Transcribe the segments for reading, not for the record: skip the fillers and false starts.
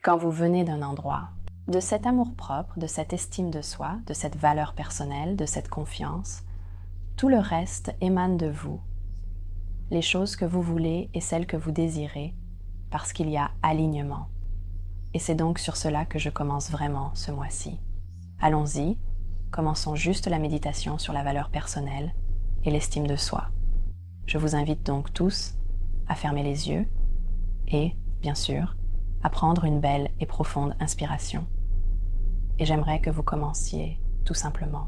Quand vous venez d'un endroit, de cet amour-propre, de cette estime de soi, de cette valeur personnelle, de cette confiance, tout le reste émane de vous. Les choses que vous voulez et celles que vous désirez, parce qu'il y a alignement. Et c'est donc sur cela que je commence vraiment ce mois-ci. Allons-y, commençons juste la méditation sur la valeur personnelle et l'estime de soi. Je vous invite donc tous à fermer les yeux et, bien sûr, à prendre une belle et profonde inspiration. Et j'aimerais que vous commenciez, tout simplement,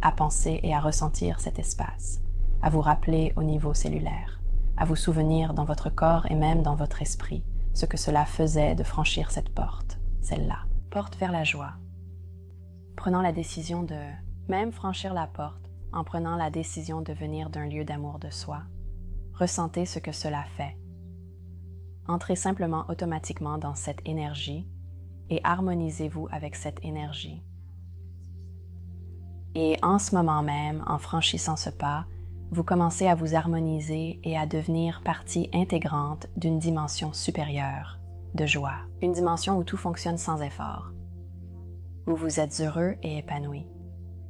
à penser et à ressentir cet espace, à vous rappeler au niveau cellulaire, à vous souvenir dans votre corps et même dans votre esprit ce que cela faisait de franchir cette porte, celle-là. Porte vers la joie. Prenant la décision de même franchir la porte, en prenant la décision de venir d'un lieu d'amour de soi, ressentez ce que cela fait. Entrez simplement automatiquement dans cette énergie et harmonisez-vous avec cette énergie. Et en ce moment même, en franchissant ce pas, vous commencez à vous harmoniser et à devenir partie intégrante d'une dimension supérieure de joie. Une dimension où tout fonctionne sans effort, où vous êtes heureux et épanoui,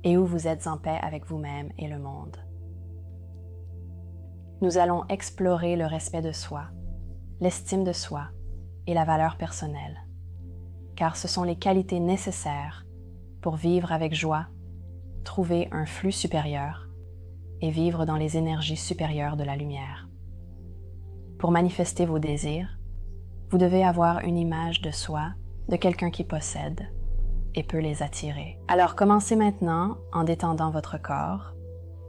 et où vous êtes en paix avec vous-même et le monde. Nous allons explorer le respect de soi, l'estime de soi et la valeur personnelle, car ce sont les qualités nécessaires pour vivre avec joie, trouver un flux supérieur et vivre dans les énergies supérieures de la lumière. Pour manifester vos désirs, vous devez avoir une image de soi, de quelqu'un qui possède et peut les attirer. Alors commencez maintenant en détendant votre corps.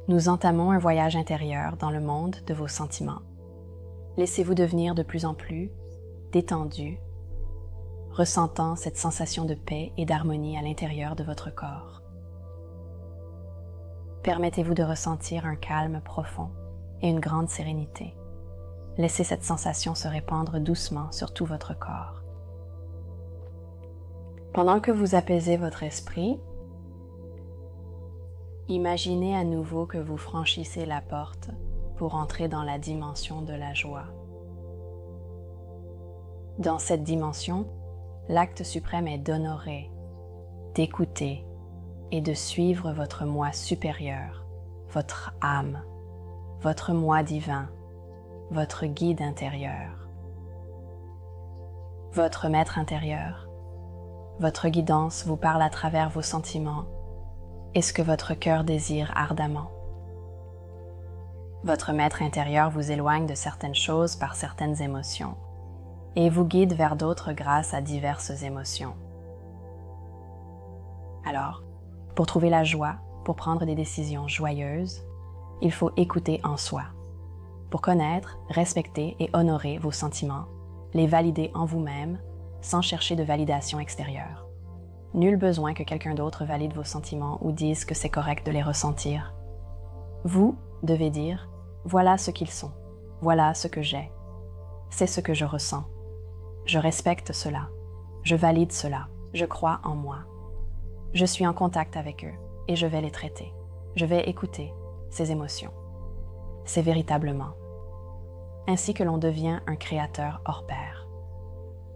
Nous entamons un voyage intérieur dans le monde de vos sentiments. Laissez-vous devenir de plus en plus détendu, ressentant cette sensation de paix et d'harmonie à l'intérieur de votre corps. Permettez-vous de ressentir un calme profond et une grande sérénité. Laissez cette sensation se répandre doucement sur tout votre corps. Pendant que vous apaisez votre esprit, imaginez à nouveau que vous franchissez la porte pour entrer dans la dimension de la joie. Dans cette dimension, l'acte suprême est d'honorer, d'écouter et de suivre votre moi supérieur, votre âme, votre moi divin, votre guide intérieur, votre maître intérieur. Votre guidance vous parle à travers vos sentiments et ce que votre cœur désire ardemment. Votre maître intérieur vous éloigne de certaines choses par certaines émotions et vous guide vers d'autres grâce à diverses émotions. Alors, pour trouver la joie, pour prendre des décisions joyeuses, il faut écouter en soi. Pour connaître, respecter et honorer vos sentiments, les valider en vous-même, sans chercher de validation extérieure. Nul besoin que quelqu'un d'autre valide vos sentiments ou dise que c'est correct de les ressentir. Vous devez dire « Voilà ce qu'ils sont, voilà ce que j'ai, c'est ce que je ressens. Je respecte cela, je valide cela, je crois en moi. Je suis en contact avec eux et je vais les traiter. Je vais écouter ces émotions. C'est véritablement ainsi que l'on devient un créateur hors pair.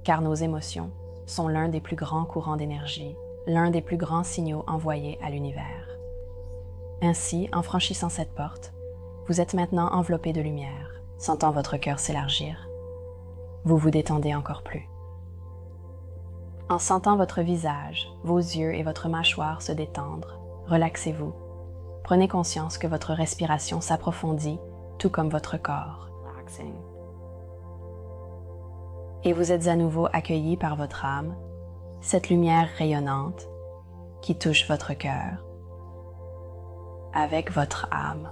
Car nos émotions sont l'un des plus grands courants d'énergie, l'un des plus grands signaux envoyés à l'univers. Ainsi, en franchissant cette porte, vous êtes maintenant enveloppé de lumière, sentant votre cœur s'élargir. Vous vous détendez encore plus. En sentant votre visage, vos yeux et votre mâchoire se détendre, relaxez-vous. Prenez conscience que votre respiration s'approfondit, tout comme votre corps. Et vous êtes à nouveau accueilli par votre âme, cette lumière rayonnante qui touche votre cœur, avec votre âme.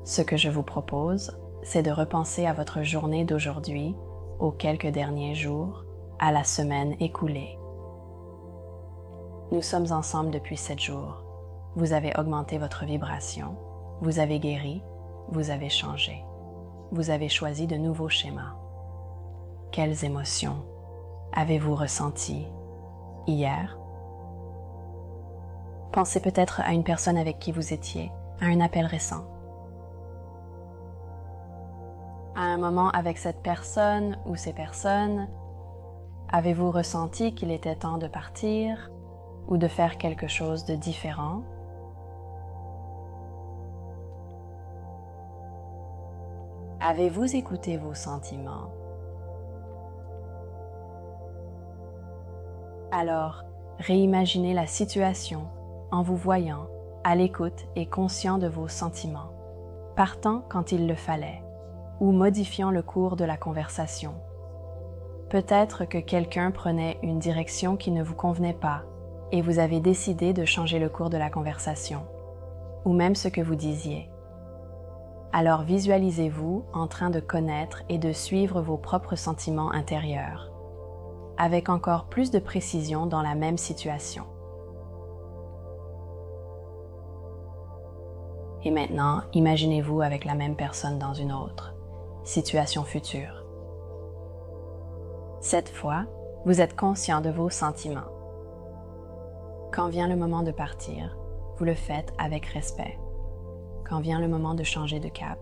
Ce que je vous propose, c'est de repenser à votre journée d'aujourd'hui, aux quelques derniers jours, à la semaine écoulée. Nous sommes ensemble depuis 7 jours. Vous avez augmenté votre vibration, vous avez guéri, vous avez changé. Vous avez choisi de nouveaux schémas. Quelles émotions avez-vous ressenties hier? Pensez peut-être à une personne avec qui vous étiez, à un appel récent. À un moment avec cette personne ou ces personnes Avez-vous ressenti qu'il était temps de partir ou de faire quelque chose de différent? Avez-vous écouté vos sentiments? Alors, réimaginez la situation en vous voyant à l'écoute et conscient de vos sentiments, partant quand il le fallait, ou modifiant le cours de la conversation. Peut-être que quelqu'un prenait une direction qui ne vous convenait pas et vous avez décidé de changer le cours de la conversation, ou même ce que vous disiez. Alors visualisez-vous en train de connaître et de suivre vos propres sentiments intérieurs, avec encore plus de précision dans la même situation. Et maintenant, imaginez-vous avec la même personne dans une autre situation future. Cette fois, vous êtes conscient de vos sentiments. Quand vient le moment de partir, vous le faites avec respect. Quand vient le moment de changer de cap,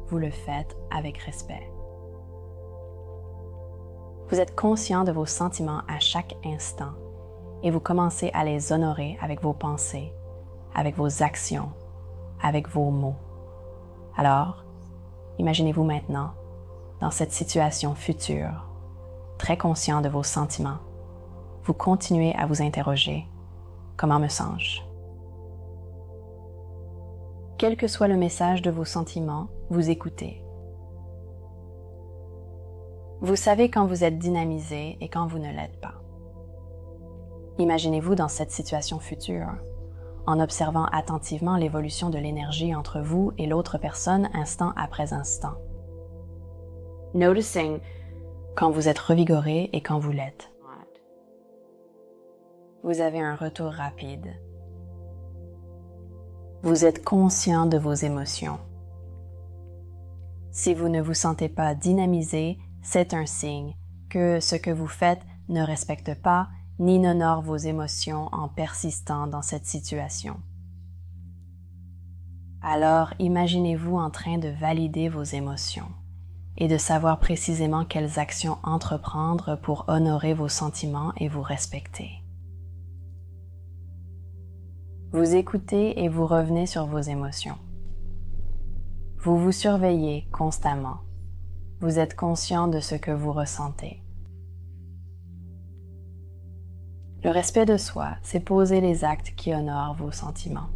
vous le faites avec respect. Vous êtes conscient de vos sentiments à chaque instant et vous commencez à les honorer avec vos pensées, avec vos actions, avec vos mots. Alors, imaginez-vous maintenant dans cette situation future, très conscient de vos sentiments. Vous continuez à vous interroger. Comment me sens-je? Quel que soit le message de vos sentiments, vous écoutez. Vous savez quand vous êtes dynamisé et quand vous ne l'êtes pas. Imaginez-vous dans cette situation future, en observant attentivement l'évolution de l'énergie entre vous et l'autre personne instant après instant. Noticing quand vous êtes revigoré et quand vous l'êtes. Vous avez un retour rapide. Vous êtes conscient de vos émotions. Si vous ne vous sentez pas dynamisé, c'est un signe que ce que vous faites ne respecte pas ni n'honore vos émotions en persistant dans cette situation. Alors, imaginez-vous en train de valider vos émotions et de savoir précisément quelles actions entreprendre pour honorer vos sentiments et vous respecter. Vous écoutez et vous revenez sur vos émotions. Vous vous surveillez constamment. Vous êtes conscient de ce que vous ressentez. Le respect de soi, c'est poser les actes qui honorent vos sentiments.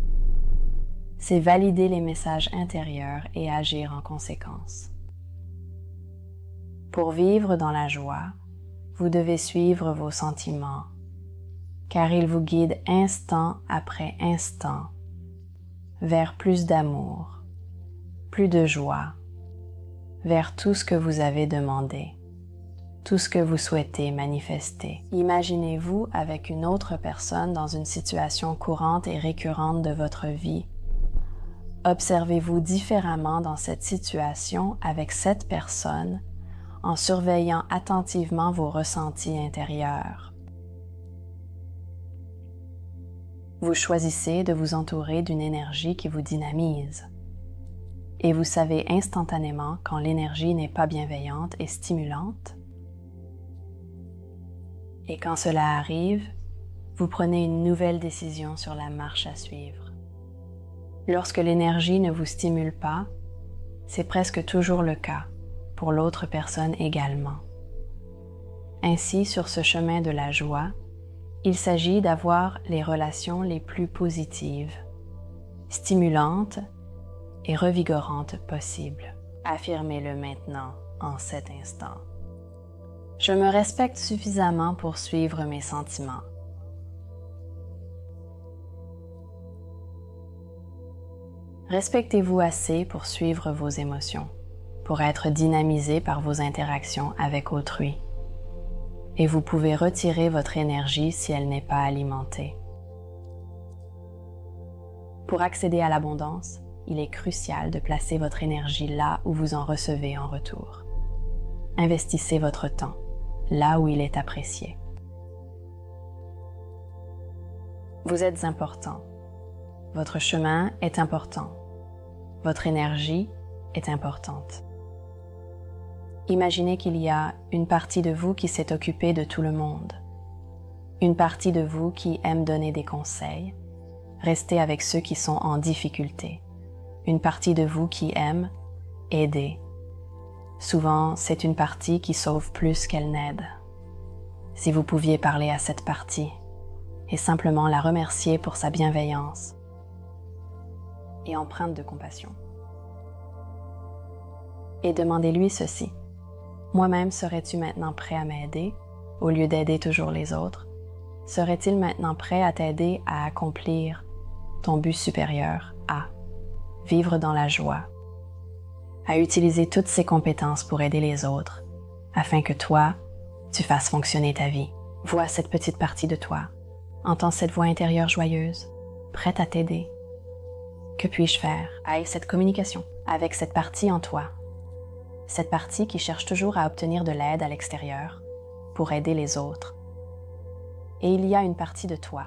C'est valider les messages intérieurs et agir en conséquence. Pour vivre dans la joie, vous devez suivre vos sentiments, car ils vous guident instant après instant vers plus d'amour, plus de joie, vers tout ce que vous avez demandé, tout ce que vous souhaitez manifester. Imaginez-vous avec une autre personne dans une situation courante et récurrente de votre vie. Observez-vous différemment dans cette situation avec cette personne en surveillant attentivement vos ressentis intérieurs. Vous choisissez de vous entourer d'une énergie qui vous dynamise. Et vous savez instantanément quand l'énergie n'est pas bienveillante et stimulante. Et quand cela arrive, vous prenez une nouvelle décision sur la marche à suivre. Lorsque l'énergie ne vous stimule pas, c'est presque toujours le cas pour l'autre personne également. Ainsi, sur ce chemin de la joie, il s'agit d'avoir les relations les plus positives, stimulantes et revigorantes possibles. Affirmez-le maintenant, en cet instant. Je me respecte suffisamment pour suivre mes sentiments. Respectez-vous assez pour suivre vos émotions, pour être dynamisé par vos interactions avec autrui. Et vous pouvez retirer votre énergie si elle n'est pas alimentée. Pour accéder à l'abondance, il est crucial de placer votre énergie là où vous en recevez en retour. Investissez votre temps là où il est apprécié. Vous êtes important. Votre chemin est important. Votre énergie est importante. Imaginez qu'il y a une partie de vous qui s'est occupée de tout le monde. Une partie de vous qui aime donner des conseils, rester avec ceux qui sont en difficulté. Une partie de vous qui aime aider. Souvent, c'est une partie qui sauve plus qu'elle n'aide. Si vous pouviez parler à cette partie et simplement la remercier pour sa bienveillance et empreinte de compassion. Et demandez-lui ceci. Moi-même, serais-tu maintenant prêt à m'aider au lieu d'aider toujours les autres? Serait-il maintenant prêt à t'aider à accomplir ton but supérieur, à vivre dans la joie, à utiliser toutes ses compétences pour aider les autres, afin que toi, tu fasses fonctionner ta vie? Vois cette petite partie de toi. Entends cette voix intérieure joyeuse, prête à t'aider. Que puis-je faire? Aie cette communication avec cette partie en toi. Cette partie qui cherche toujours à obtenir de l'aide à l'extérieur pour aider les autres. Et il y a une partie de toi.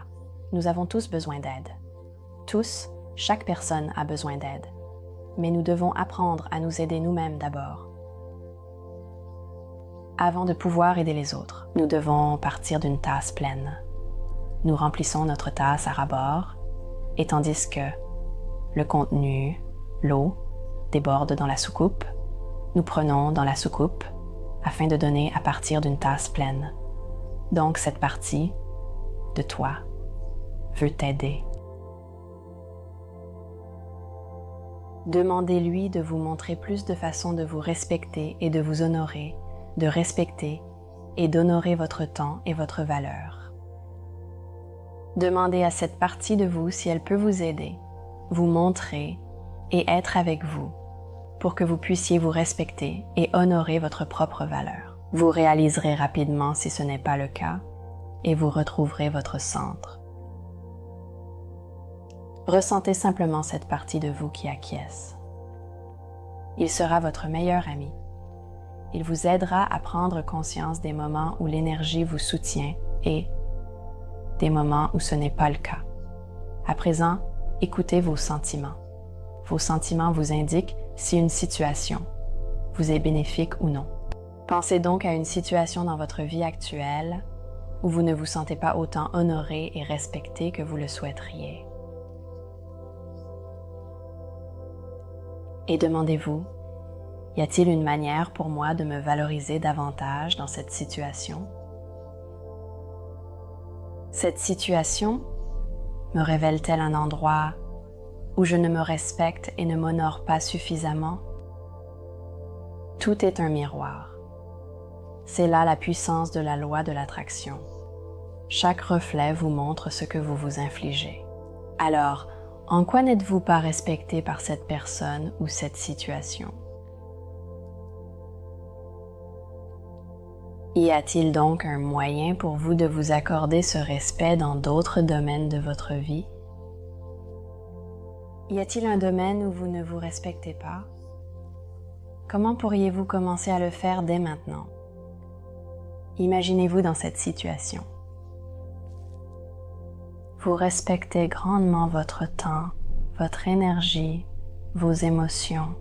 Nous avons tous besoin d'aide. Tous, chaque personne a besoin d'aide. Mais nous devons apprendre à nous aider nous-mêmes d'abord. Avant de pouvoir aider les autres, nous devons partir d'une tasse pleine. Nous remplissons notre tasse à ras-bord, et tandis que le contenu, l'eau, déborde dans la soucoupe, nous prenons dans la soucoupe afin de donner à partir d'une tasse pleine. Donc cette partie de toi veut t'aider. Demandez-lui de vous montrer plus de façons de vous respecter et de vous honorer, de respecter et d'honorer votre temps et votre valeur. Demandez à cette partie de vous si elle peut vous aider, vous montrer et être avec vous pour que vous puissiez vous respecter et honorer votre propre valeur. Vous réaliserez rapidement si ce n'est pas le cas et vous retrouverez votre centre. Ressentez simplement cette partie de vous qui acquiesce. Il sera votre meilleur ami. Il vous aidera à prendre conscience des moments où l'énergie vous soutient et des moments où ce n'est pas le cas. À présent, écoutez vos sentiments. Vos sentiments vous indiquent si une situation vous est bénéfique ou non. Pensez donc à une situation dans votre vie actuelle où vous ne vous sentez pas autant honoré et respecté que vous le souhaiteriez. Et demandez-vous, y a-t-il une manière pour moi de me valoriser davantage dans cette situation? Cette situation me révèle-t-elle un endroit où je ne me respecte et ne m'honore pas suffisamment? Tout est un miroir. C'est là la puissance de la loi de l'attraction. Chaque reflet vous montre ce que vous vous infligez. Alors, en quoi n'êtes-vous pas respecté par cette personne ou cette situation? Y a-t-il donc un moyen pour vous de vous accorder ce respect dans d'autres domaines de votre vie? Y a-t-il un domaine où vous ne vous respectez pas? Comment pourriez-vous commencer à le faire dès maintenant? Imaginez-vous dans cette situation. Vous respectez grandement votre temps, votre énergie, vos émotions.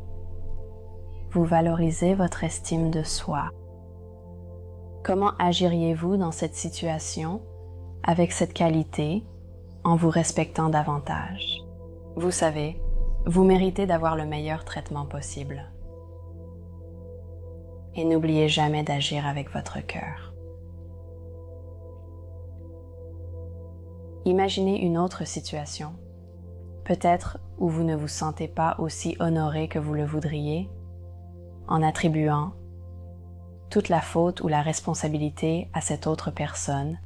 Vous valorisez votre estime de soi. Comment agiriez-vous dans cette situation avec cette qualité en vous respectant davantage? Vous savez, vous méritez d'avoir le meilleur traitement possible. Et n'oubliez jamais d'agir avec votre cœur. Imaginez une autre situation, peut-être où vous ne vous sentez pas aussi honoré que vous le voudriez, en attribuant toute la faute ou la responsabilité à cette autre personne,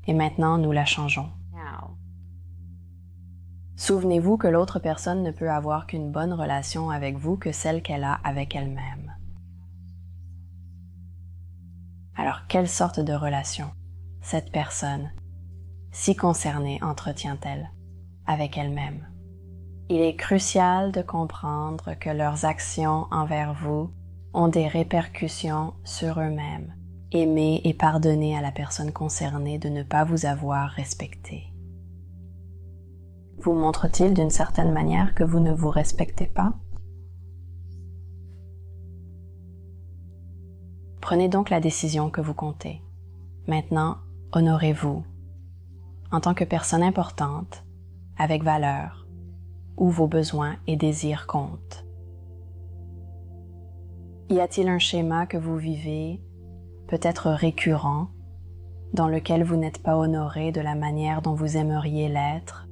et maintenant nous la changeons. Souvenez-vous que l'autre personne ne peut avoir qu'une bonne relation avec vous que celle qu'elle a avec elle-même. Alors, quelle sorte de relation cette personne, si concernée, entretient-elle avec elle-même? Il est crucial de comprendre que leurs actions envers vous ont des répercussions sur eux-mêmes. Aimez et pardonnez à la personne concernée de ne pas vous avoir respecté. Vous montre-t-il d'une certaine manière que vous ne vous respectez pas? Prenez donc la décision que vous comptez. Maintenant, honorez-vous en tant que personne importante, avec valeur, où vos besoins et désirs comptent. Y a-t-il un schéma que vous vivez, peut-être récurrent, dans lequel vous n'êtes pas honoré de la manière dont vous aimeriez l'être?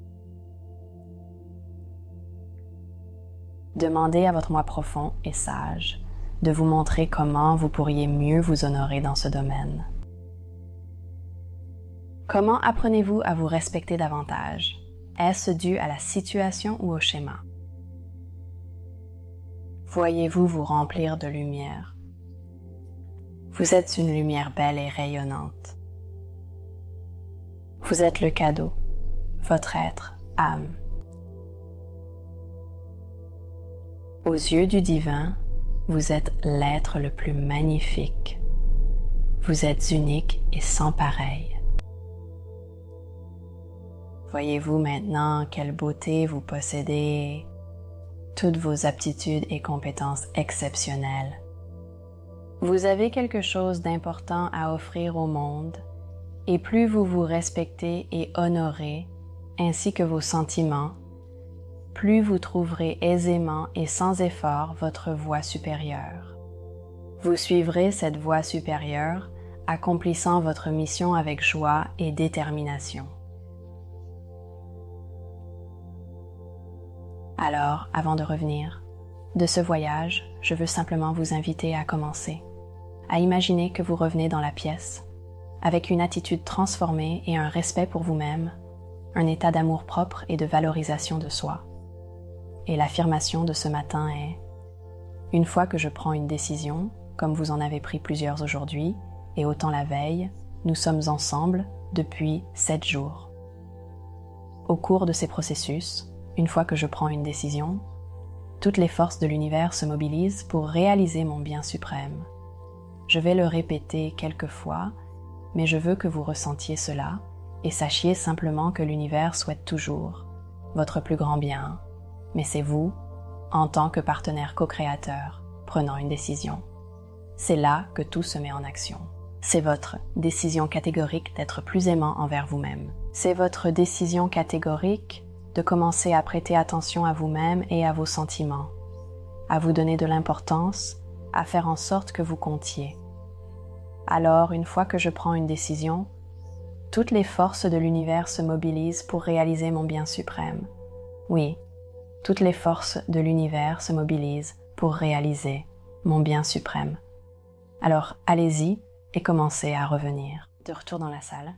Demandez à votre moi profond et sage de vous montrer comment vous pourriez mieux vous honorer dans ce domaine. Comment apprenez-vous à vous respecter davantage? Est-ce dû à la situation ou au schéma? Voyez-vous vous remplir de lumière? Vous êtes une lumière belle et rayonnante. Vous êtes le cadeau, votre être, âme. Aux yeux du divin, vous êtes l'être le plus magnifique. Vous êtes unique et sans pareil. Voyez-vous maintenant quelle beauté vous possédez, toutes vos aptitudes et compétences exceptionnelles. Vous avez quelque chose d'important à offrir au monde, et plus vous vous respectez et honorez, ainsi que vos sentiments, plus vous trouverez aisément et sans effort votre voie supérieure. Vous suivrez cette voie supérieure, accomplissant votre mission avec joie et détermination. Alors, avant de revenir de ce voyage, je veux simplement vous inviter à commencer, à imaginer que vous revenez dans la pièce, avec une attitude transformée et un respect pour vous-même, un état d'amour-propre et de valorisation de soi. Et l'affirmation de ce matin est « Une fois que je prends une décision, comme vous en avez pris plusieurs aujourd'hui, et autant la veille, nous sommes ensemble depuis 7 jours. Au cours de ces processus, une fois que je prends une décision, toutes les forces de l'univers se mobilisent pour réaliser mon bien suprême. Je vais le répéter quelques fois, mais je veux que vous ressentiez cela et sachiez simplement que l'univers souhaite toujours votre plus grand bien, mais c'est vous, en tant que partenaire co-créateur, prenant une décision. C'est là que tout se met en action. C'est votre décision catégorique d'être plus aimant envers vous-même. C'est votre décision catégorique de commencer à prêter attention à vous-même et à vos sentiments, à vous donner de l'importance, à faire en sorte que vous comptiez. Alors, une fois que je prends une décision, toutes les forces de l'univers se mobilisent pour réaliser mon bien suprême. Oui, toutes les forces de l'univers se mobilisent pour réaliser mon bien suprême. Alors, allez-y et commencez à revenir. De retour dans la salle,